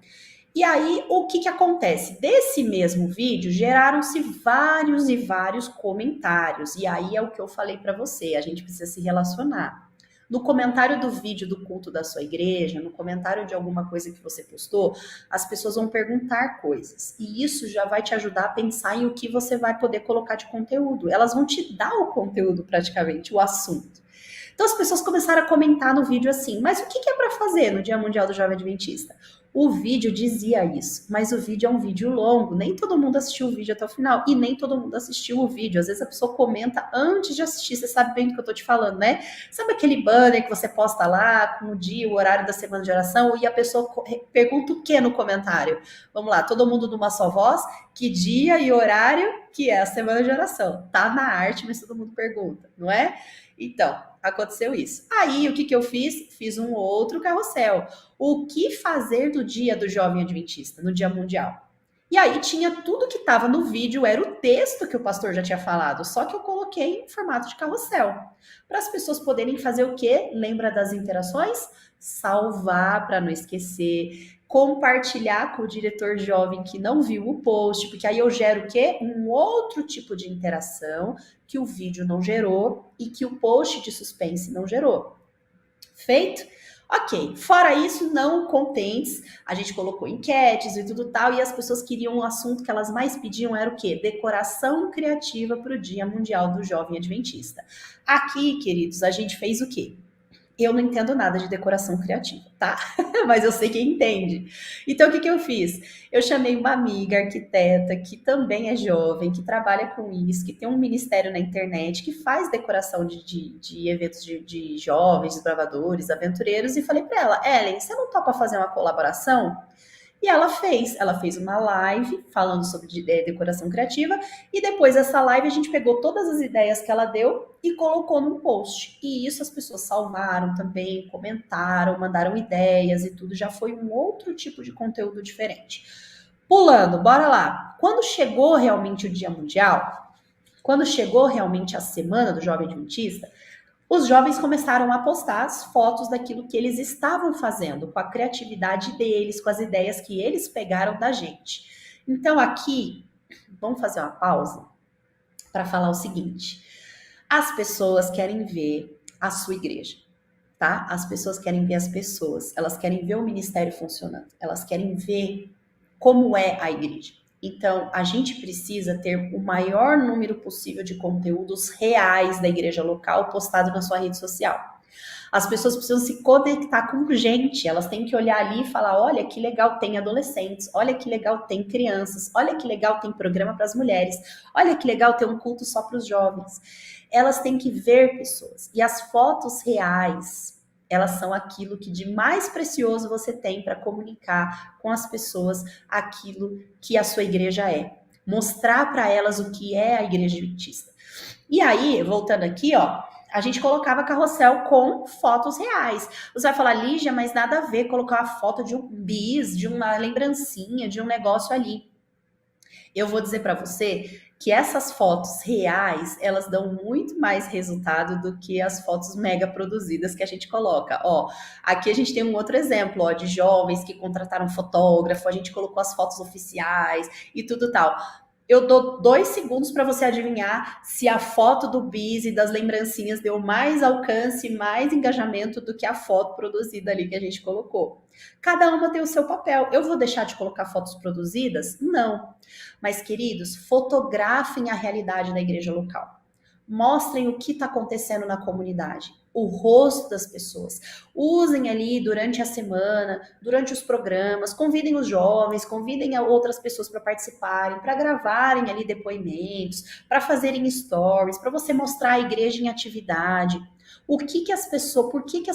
E aí, o que acontece? Desse mesmo vídeo, geraram-se vários e vários comentários. E aí é o que eu falei para você, a gente precisa se relacionar. No comentário do vídeo do culto da sua igreja, no comentário de alguma coisa que você postou, as pessoas vão perguntar coisas. E isso já vai te ajudar a pensar em o que você vai poder colocar de conteúdo. Elas vão te dar o conteúdo praticamente, o assunto. Então as pessoas começaram a comentar no vídeo assim, mas o que é para fazer no Dia Mundial do Jovem Adventista? O vídeo dizia isso, mas o vídeo é um vídeo longo, nem todo mundo assistiu o vídeo até o final, e nem todo mundo assistiu o vídeo. Às vezes a pessoa comenta antes de assistir, você sabe bem do que eu tô te falando, né? Sabe aquele banner que você posta lá, com o dia, o horário da semana de oração, e a pessoa pergunta o que no comentário? Vamos lá, todo mundo numa só voz, que dia e horário que é a semana de oração. Tá na arte, mas todo mundo pergunta, não é? Então, aconteceu isso. Aí, o que eu fiz? Fiz um outro carrossel. O que fazer do Dia do Jovem Adventista, no Dia Mundial? E aí tinha tudo que estava no vídeo, era o texto que o pastor já tinha falado, só que eu coloquei em formato de carrossel. Para as pessoas poderem fazer o quê? Lembra das interações? Salvar para não esquecer, compartilhar com o diretor jovem que não viu o post, porque aí eu gero o quê? Um outro tipo de interação que o vídeo não gerou e que o post de suspense não gerou. Feito? Ok, fora isso, não contentes, a gente colocou enquetes e tudo tal, e as pessoas queriam um assunto que elas mais pediam era o quê? Decoração criativa para o Dia Mundial do Jovem Adventista. Aqui, queridos, a gente fez o quê? Eu não entendo nada de decoração criativa, tá? Mas eu sei quem entende. Então, o que eu fiz? Eu chamei uma amiga arquiteta que também é jovem, que trabalha com isso, que tem um ministério na internet, que faz decoração de eventos de jovens, desbravadores, aventureiros, e falei para ela, Ellen, você não topa fazer uma colaboração? E ela fez uma live falando sobre decoração criativa, e depois dessa live a gente pegou todas as ideias que ela deu e colocou num post. E isso as pessoas salvaram também, comentaram, mandaram ideias e tudo, já foi um outro tipo de conteúdo diferente. Pulando, bora lá. Quando chegou realmente o Dia Mundial, quando chegou realmente a Semana do Jovem Adventista, os jovens começaram a postar as fotos daquilo que eles estavam fazendo, com a criatividade deles, com as ideias que eles pegaram da gente. Então, aqui, vamos fazer uma pausa para falar o seguinte. As pessoas querem ver a sua igreja, tá? As pessoas querem ver as pessoas, elas querem ver o ministério funcionando, elas querem ver como é a igreja. Então, a gente precisa ter o maior número possível de conteúdos reais da igreja local postado na sua rede social. As pessoas precisam se conectar com gente, elas têm que olhar ali e falar, olha que legal tem adolescentes, olha que legal tem crianças, olha que legal tem programa para as mulheres, olha que legal ter um culto só para os jovens. Elas têm que ver pessoas. E as fotos reais, elas são aquilo que de mais precioso você tem para comunicar com as pessoas aquilo que a sua igreja é. Mostrar para elas o que é a igreja adventista. E aí, voltando aqui, ó, a gente colocava carrossel com fotos reais. Você vai falar, Lígia, mas nada a ver colocar a foto de um bis, de uma lembrancinha, de um negócio ali. Eu vou dizer para você que essas fotos reais, elas dão muito mais resultado do que as fotos mega produzidas que a gente coloca. Ó, aqui a gente tem um outro exemplo, ó, de jovens que contrataram fotógrafo, a gente colocou as fotos oficiais e tudo tal. Eu dou 2 segundos para você adivinhar se a foto do bis e das lembrancinhas deu mais alcance, mais engajamento do que a foto produzida ali que a gente colocou. Cada uma tem o seu papel. Eu vou deixar de colocar fotos produzidas? Não. Mas, queridos, fotografem a realidade da igreja local. Mostrem o que está acontecendo na comunidade, o rosto das pessoas. Usem ali durante a semana, durante os programas, convidem os jovens, convidem outras pessoas para participarem, para gravarem ali depoimentos, para fazerem stories, para você mostrar a igreja em atividade. Por que as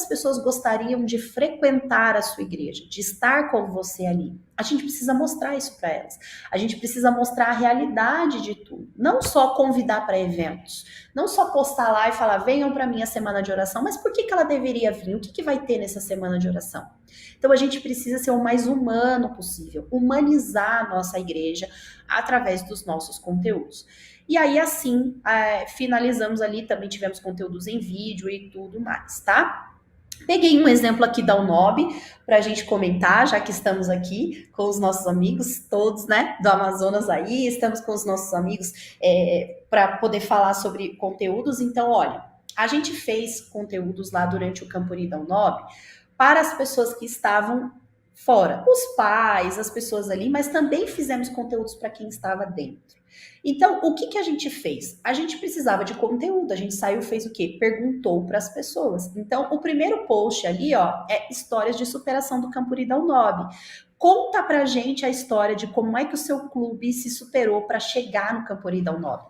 pessoas gostariam de frequentar a sua igreja, de estar com você ali? A gente precisa mostrar isso para elas. A gente precisa mostrar a realidade de tudo. Não só convidar para eventos, não só postar lá e falar, venham para minha semana de oração, mas por que ela deveria vir? O que vai ter nessa semana de oração? Então a gente precisa ser o mais humano possível, humanizar a nossa igreja através dos nossos conteúdos. E aí, assim, finalizamos ali, também tivemos conteúdos em vídeo e tudo mais, tá? Peguei um exemplo aqui da UNOB para a gente comentar, já que estamos aqui com os nossos amigos todos, né, do Amazonas aí, estamos com os nossos amigos para poder falar sobre conteúdos. Então, olha, a gente fez conteúdos lá durante o Campuri da UNOB para as pessoas que estavam fora, os pais, as pessoas ali, mas também fizemos conteúdos para quem estava dentro. Então, o que a gente fez? A gente precisava de conteúdo, a gente saiu e fez o quê? Perguntou para as pessoas. Então, o primeiro post ali, ó, é histórias de superação do Campuri da UNOB. Conta pra gente a história de como é que o seu clube se superou para chegar no Campuri da UNOB,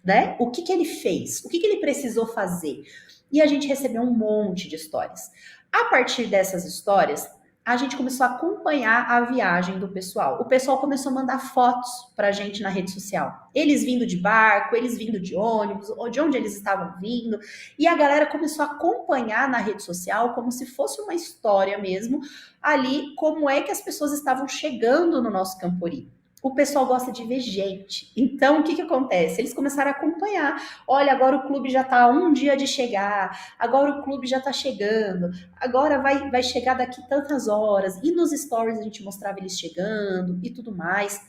né? O que ele fez? O que ele precisou fazer? E a gente recebeu um monte de histórias. A partir dessas histórias, a gente começou a acompanhar a viagem do pessoal. O pessoal começou a mandar fotos pra gente na rede social. Eles vindo de barco, eles vindo de ônibus, ou de onde eles estavam vindo. E a galera começou a acompanhar na rede social como se fosse uma história mesmo, ali, como é que as pessoas estavam chegando no nosso Campuri. O pessoal gosta de ver gente. Então, o que acontece? Eles começaram a acompanhar. Olha, agora o clube já está a 1 dia de chegar. Agora o clube já está chegando. Agora vai chegar daqui tantas horas. E nos stories a gente mostrava eles chegando e tudo mais.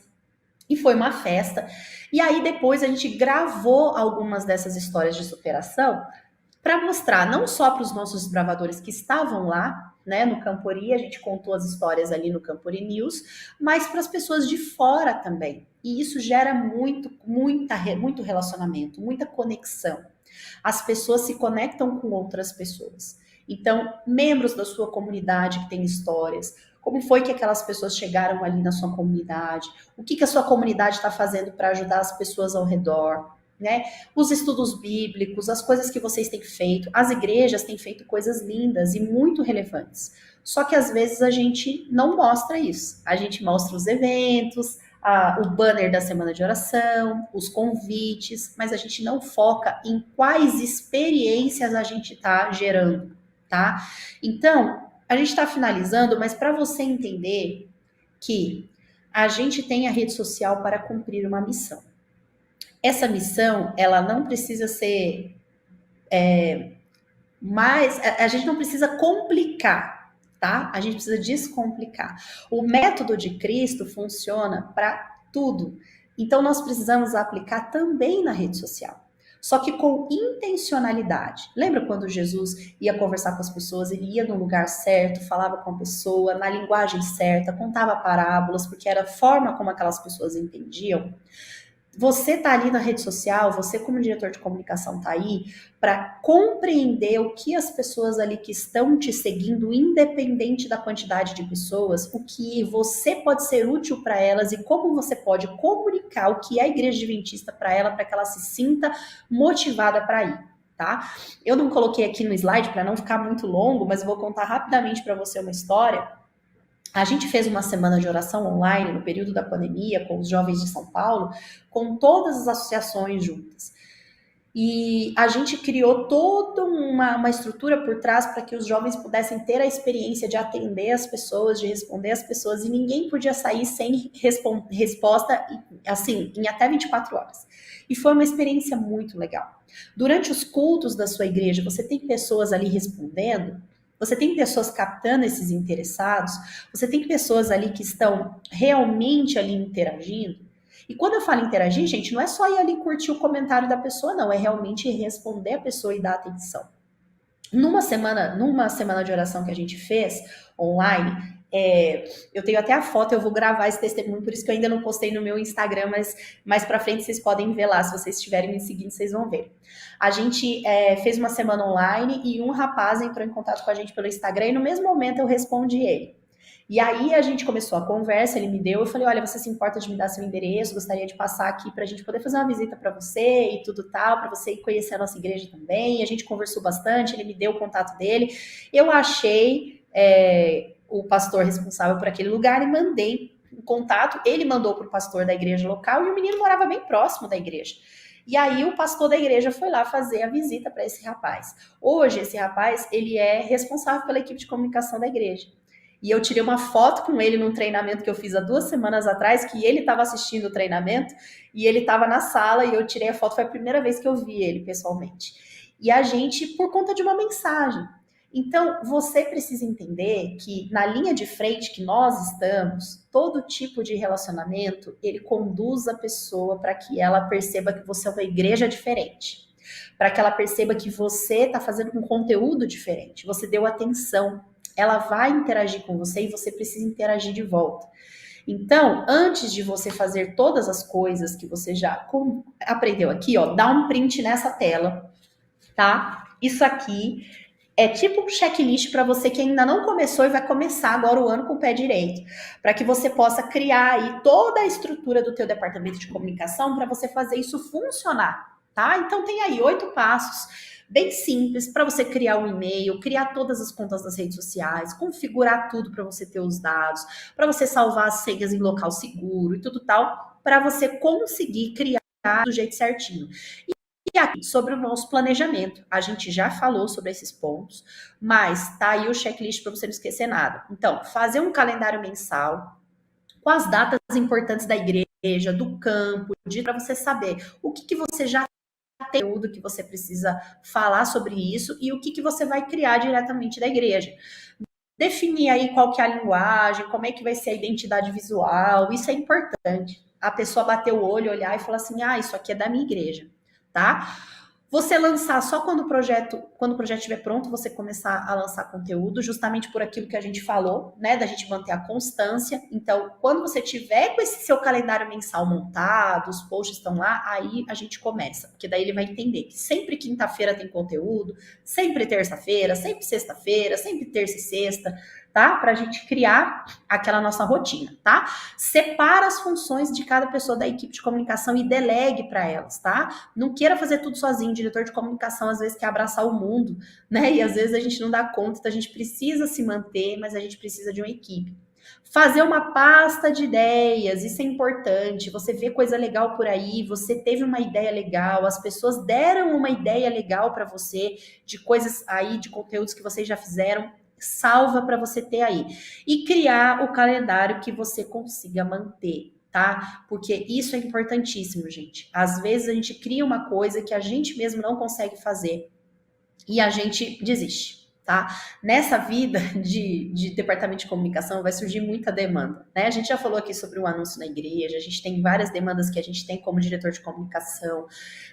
E foi uma festa. E aí depois a gente gravou algumas dessas histórias de superação para mostrar não só para os nossos desbravadores que estavam lá, né, no Campuri, a gente contou as histórias ali no Campuri News, mas para as pessoas de fora também. E isso gera muito relacionamento, muita conexão. As pessoas se conectam com outras pessoas. Então, membros da sua comunidade que têm histórias, como foi que aquelas pessoas chegaram ali na sua comunidade, o que a sua comunidade está fazendo para ajudar as pessoas ao redor, né? Os estudos bíblicos, as coisas que vocês têm feito, as igrejas têm feito coisas lindas e muito relevantes. Só que às vezes a gente não mostra isso. A gente mostra os eventos, o banner da semana de oração, os convites, mas a gente não foca em quais experiências a gente está gerando, tá? Então, a gente está finalizando, mas para você entender que a gente tem a rede social para cumprir uma missão. Essa missão, ela não precisa ser a gente não precisa complicar, tá? A gente precisa descomplicar. O método de Cristo funciona para tudo. Então, nós precisamos aplicar também na rede social. Só que com intencionalidade. Lembra quando Jesus ia conversar com as pessoas, ele ia no lugar certo, falava com a pessoa, na linguagem certa, contava parábolas, porque era a forma como aquelas pessoas entendiam? Você tá ali na rede social, você como diretor de comunicação tá aí para compreender o que as pessoas ali que estão te seguindo, independente da quantidade de pessoas, o que você pode ser útil para elas e como você pode comunicar o que é a Igreja Adventista para ela, para que ela se sinta motivada para ir, tá? Eu não coloquei aqui no slide para não ficar muito longo, mas eu vou contar rapidamente para você uma história. A gente fez uma semana de oração online no período da pandemia com os jovens de São Paulo, com todas as associações juntas. E a gente criou toda uma estrutura por trás para que os jovens pudessem ter a experiência de atender as pessoas, de responder as pessoas, e ninguém podia sair sem resposta, assim, em até 24 horas. E foi uma experiência muito legal. Durante os cultos da sua igreja, você tem pessoas ali respondendo? Você tem pessoas captando esses interessados? Você tem pessoas ali que estão realmente ali interagindo? E quando eu falo interagir, gente, não é só ir ali curtir o comentário da pessoa, não. É realmente responder a pessoa e dar atenção. Numa semana de oração que a gente fez online, eu tenho até a foto, eu vou gravar esse testemunho, por isso que eu ainda não postei no meu Instagram, mas mais pra frente vocês podem ver lá, se vocês estiverem me seguindo, vocês vão ver. A gente fez uma semana online e um rapaz entrou em contato com a gente pelo Instagram e no mesmo momento eu respondi ele. E aí a gente começou a conversa, ele me deu, eu falei, olha, você se importa de me dar seu endereço? Gostaria de passar aqui pra gente poder fazer uma visita para você e tudo tal, para você ir conhecer a nossa igreja também. E a gente conversou bastante, ele me deu o contato dele. Eu achei o pastor responsável por aquele lugar e mandei o contato. Ele mandou pro pastor da igreja local e o menino morava bem próximo da igreja. E aí o pastor da igreja foi lá fazer a visita para esse rapaz. Hoje, esse rapaz, ele é responsável pela equipe de comunicação da igreja. E eu tirei uma foto com ele num treinamento que eu fiz há 2 semanas atrás, que ele estava assistindo o treinamento e ele estava na sala e eu tirei a foto, foi a primeira vez que eu vi ele pessoalmente. E a gente, por conta de uma mensagem. Então, você precisa entender que na linha de frente que nós estamos, todo tipo de relacionamento, ele conduz a pessoa para que ela perceba que você é uma igreja diferente. Para que ela perceba que você está fazendo um conteúdo diferente, você deu atenção. Ela vai interagir com você e você precisa interagir de volta. Então, antes de você fazer todas as coisas que você já aprendeu aqui, ó, dá um print nessa tela, tá? Isso aqui é tipo um checklist para você que ainda não começou e vai começar agora o ano com o pé direito, para que você possa criar aí toda a estrutura do teu departamento de comunicação para você fazer isso funcionar, tá? Então tem aí 8 passos bem simples para você criar um e-mail, criar todas as contas das redes sociais, configurar tudo para você ter os dados, para você salvar as senhas em local seguro e tudo tal, para você conseguir criar do jeito certinho. E aqui, sobre o nosso planejamento, a gente já falou sobre esses pontos, mas tá aí o checklist para você não esquecer nada. Então, fazer um calendário mensal com as datas importantes da igreja, do campo, para você saber o que você já conteúdo que você precisa falar sobre isso e o que você vai criar diretamente da igreja. Definir aí qual que é a linguagem, como é que vai ser a identidade visual, isso é importante. A pessoa bater o olho, olhar e falar assim, isso aqui é da minha igreja, tá? Você lançar só quando o projeto estiver pronto, você começar a lançar conteúdo, justamente por aquilo que a gente falou, né, da gente manter a constância. Então, quando você tiver com esse seu calendário mensal montado, os posts estão lá, aí a gente começa, porque daí ele vai entender que sempre quinta-feira tem conteúdo, sempre terça-feira, sempre sexta-feira, sempre terça e sexta, tá? Pra gente criar aquela nossa rotina, tá? Separa as funções de cada pessoa da equipe de comunicação e delegue para elas, tá? Não queira fazer tudo sozinho. O diretor de comunicação às vezes quer abraçar o mundo, né? E às vezes a gente não dá conta, então a gente precisa se manter, mas a gente precisa de uma equipe. Fazer uma pasta de ideias, isso é importante. Você vê coisa legal por aí, você teve uma ideia legal, as pessoas deram uma ideia legal para você de coisas aí, de conteúdos que vocês já fizeram. Salva para você ter aí. E criar o calendário que você consiga manter, tá? Porque isso é importantíssimo, gente. Às vezes a gente cria uma coisa que a gente mesmo não consegue fazer e a gente desiste, tá? Nessa vida de departamento de comunicação vai surgir muita demanda, né? A gente já falou aqui sobre o anúncio na igreja, a gente tem várias demandas que a gente tem como diretor de comunicação.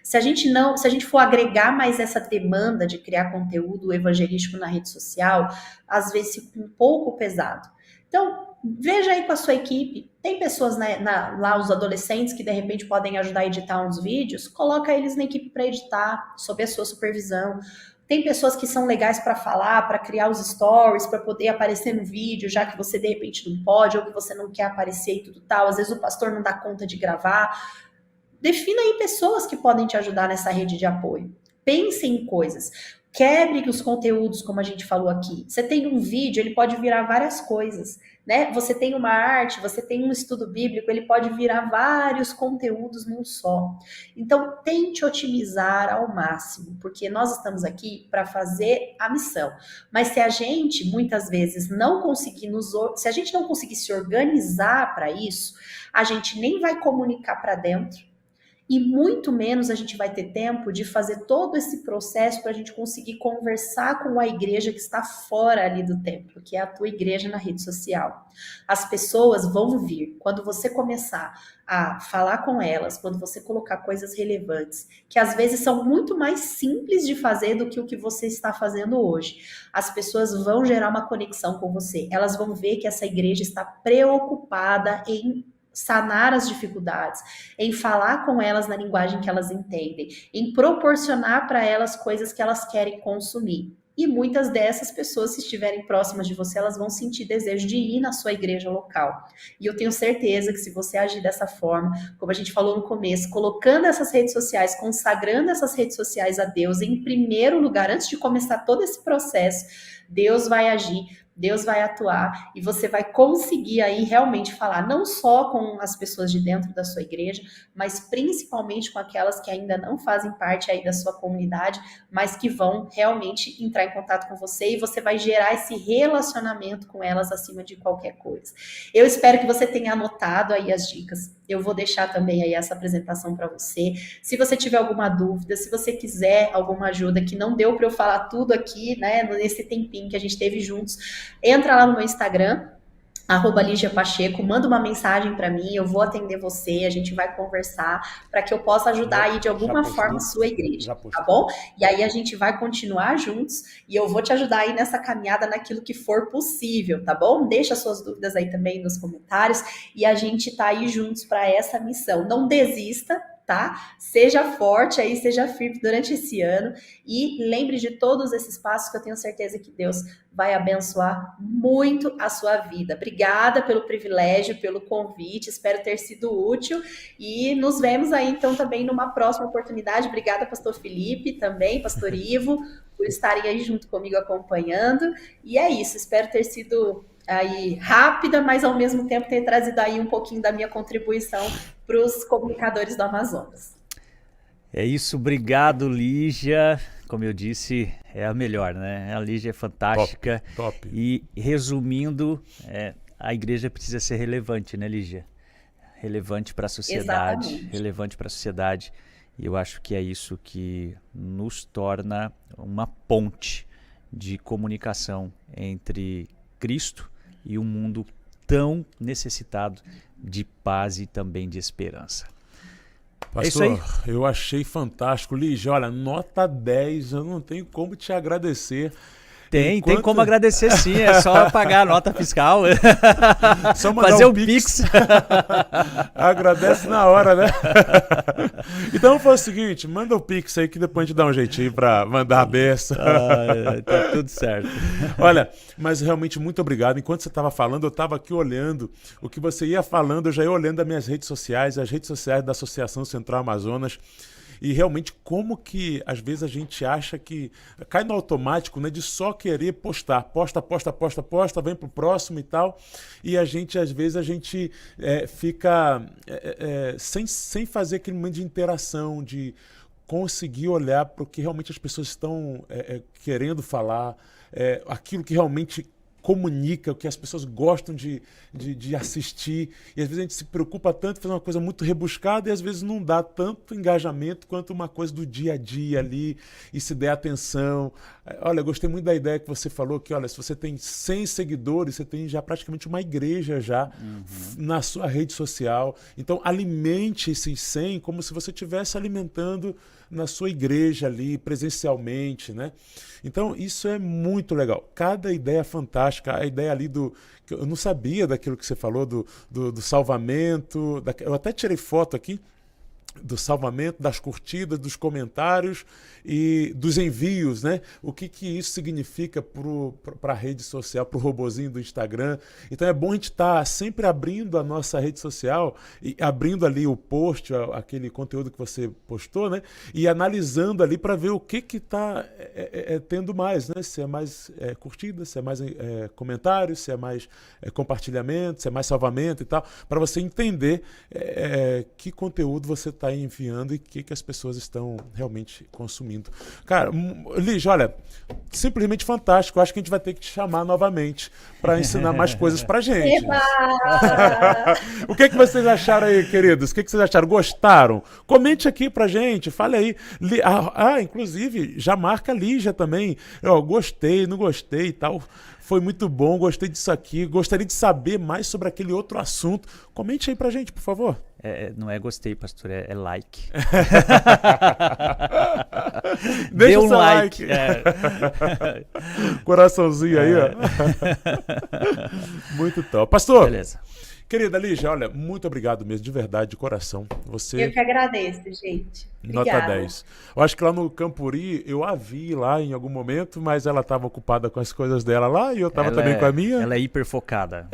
Se a gente for agregar mais essa demanda de criar conteúdo evangelístico na rede social, às vezes fica um pouco pesado. Então, veja aí com a sua equipe, tem pessoas lá, os adolescentes que de repente podem ajudar a editar uns vídeos, coloca eles na equipe para editar, sob a sua supervisão. Tem pessoas que são legais para falar, para criar os stories, para poder aparecer no vídeo, já que você de repente não pode, ou que você não quer aparecer e tudo tal. Às vezes o pastor não dá conta de gravar. Defina aí pessoas que podem te ajudar nessa rede de apoio. Pense em coisas. Quebre os conteúdos, como a gente falou aqui. Você tem um vídeo, ele pode virar várias coisas, né? Você tem uma arte, você tem um estudo bíblico, ele pode virar vários conteúdos num só. Então, tente otimizar ao máximo, porque nós estamos aqui para fazer a missão. Mas se a gente, muitas vezes, se a gente não conseguir se organizar para isso, a gente nem vai comunicar para dentro, e muito menos a gente vai ter tempo de fazer todo esse processo para a gente conseguir conversar com a igreja que está fora ali do templo, que é a tua igreja na rede social. As pessoas vão vir quando você começar a falar com elas, quando você colocar coisas relevantes, que às vezes são muito mais simples de fazer do que o que você está fazendo hoje. As pessoas vão gerar uma conexão com você, elas vão ver que essa igreja está preocupada em sanar as dificuldades, em falar com elas na linguagem que elas entendem, em proporcionar para elas coisas que elas querem consumir. E muitas dessas pessoas, se estiverem próximas de você, elas vão sentir desejo de ir na sua igreja local. E eu tenho certeza que se você agir dessa forma, como a gente falou no começo, colocando essas redes sociais, consagrando essas redes sociais a Deus em primeiro lugar, antes de começar todo esse processo, Deus vai agir, Deus vai atuar e você vai conseguir aí realmente falar não só com as pessoas de dentro da sua igreja, mas principalmente com aquelas que ainda não fazem parte aí da sua comunidade, mas que vão realmente entrar em contato com você e você vai gerar esse relacionamento com elas acima de qualquer coisa. Eu espero que você tenha anotado aí as dicas. Eu vou deixar também aí essa apresentação para você. Se você tiver alguma dúvida, se você quiser alguma ajuda, que não deu para eu falar tudo aqui, né, nesse tempinho que a gente teve juntos, entra lá no meu Instagram, @Lígia Pacheco, manda uma mensagem para mim, eu vou atender você, a gente vai conversar para que eu possa ajudar aí de alguma forma a sua igreja, tá bom? E aí a gente vai continuar juntos e eu vou te ajudar aí nessa caminhada naquilo que for possível, tá bom? Deixa suas dúvidas aí também nos comentários e a gente tá aí juntos para essa missão. Não desista, tá? Seja forte aí, seja firme durante esse ano e lembre de todos esses passos que eu tenho certeza que Deus vai abençoar muito a sua vida. Obrigada pelo privilégio, pelo convite, espero ter sido útil e nos vemos aí então também numa próxima oportunidade. Obrigada, pastor Felipe, também, pastor Ivo, por estarem aí junto comigo acompanhando e é isso, espero ter sido aí rápida, mas ao mesmo tempo ter trazido aí um pouquinho da minha contribuição para os comunicadores do Amazonas. É isso, obrigado, Lígia. Como eu disse, é a melhor, né? A Lígia é fantástica. Top. E resumindo, a igreja precisa ser relevante, né, Lígia? Relevante para a sociedade. Exatamente. Relevante para a sociedade. E eu acho que é isso que nos torna uma ponte de comunicação entre Cristo e um mundo tão necessitado de paz e também de esperança. Pastor, é isso aí. Eu achei fantástico. Lígia, olha, nota 10, eu não tenho como te agradecer. Tem como agradecer sim, é só pagar a nota fiscal, só mandar fazer um Pix. Agradece na hora, né? Então faz o seguinte, manda o Pix aí que depois a gente dá um jeitinho para mandar a benção. Tá tudo certo. Olha, mas realmente muito obrigado. Enquanto você estava falando, eu estava aqui olhando o que você ia falando, eu já ia olhando as minhas redes sociais, as redes sociais da Associação Central Amazonas. E realmente como que às vezes a gente acha que cai no automático, né, de só querer postar, posta, vem pro próximo e tal, e a gente às vezes fica sem fazer aquele momento de interação, de conseguir olhar para o que realmente as pessoas estão querendo falar, aquilo que realmente comunica, o que as pessoas gostam de assistir. E às vezes a gente se preocupa tanto em fazer uma coisa muito rebuscada e às vezes não dá tanto engajamento quanto uma coisa do dia a dia ali, e se der atenção. Olha, eu gostei muito da ideia que você falou, que olha, se você tem 100 seguidores, você tem já praticamente uma igreja já na sua rede social. Então, alimente esses 100 como se você estivesse alimentando na sua igreja ali, presencialmente, né? Então, isso é muito legal. Cada ideia fantástica, a ideia ali do... Eu não sabia daquilo que você falou, do salvamento, eu até tirei foto aqui, do salvamento, das curtidas, dos comentários e dos envios, né? O que isso significa para a rede social, para o robozinho do Instagram. Então é bom a gente estar sempre abrindo a nossa rede social e abrindo ali o post, aquele conteúdo que você postou, né? E analisando ali para ver o que está tendo mais, né? Se é mais curtida, se é mais comentários, se é mais compartilhamento, se é mais salvamento e tal, para você entender que conteúdo você está enviando e o que as pessoas estão realmente consumindo. Cara, Lígia, olha, simplesmente fantástico. Eu acho que a gente vai ter que te chamar novamente para ensinar mais coisas pra gente. O que vocês acharam aí, queridos? O que vocês acharam? Gostaram? Comente aqui pra gente, fale aí. Inclusive, já marca a Lígia também. Gostei, não gostei e tal. Foi muito bom, gostei disso aqui. Gostaria de saber mais sobre aquele outro assunto. Comente aí pra gente, por favor. Não é gostei, pastor, é like. Deixa o seu like. Coraçãozinho aí, ó. Muito top. Pastor, beleza. Querida Lígia, olha, muito obrigado mesmo, de verdade, de coração. Você... Eu que agradeço, gente. Obrigada. Nota 10. Eu acho que lá no Campuri, eu a vi lá em algum momento, mas ela estava ocupada com as coisas dela lá e eu estava também com a minha. Ela é hiper focada,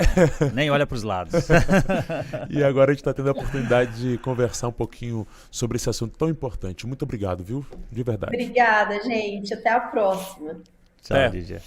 nem olha para os lados. E agora a gente está tendo a oportunidade de conversar um pouquinho sobre esse assunto tão importante. Muito obrigado, viu? De verdade. Obrigada, gente. Até a próxima. Tchau, Lígia.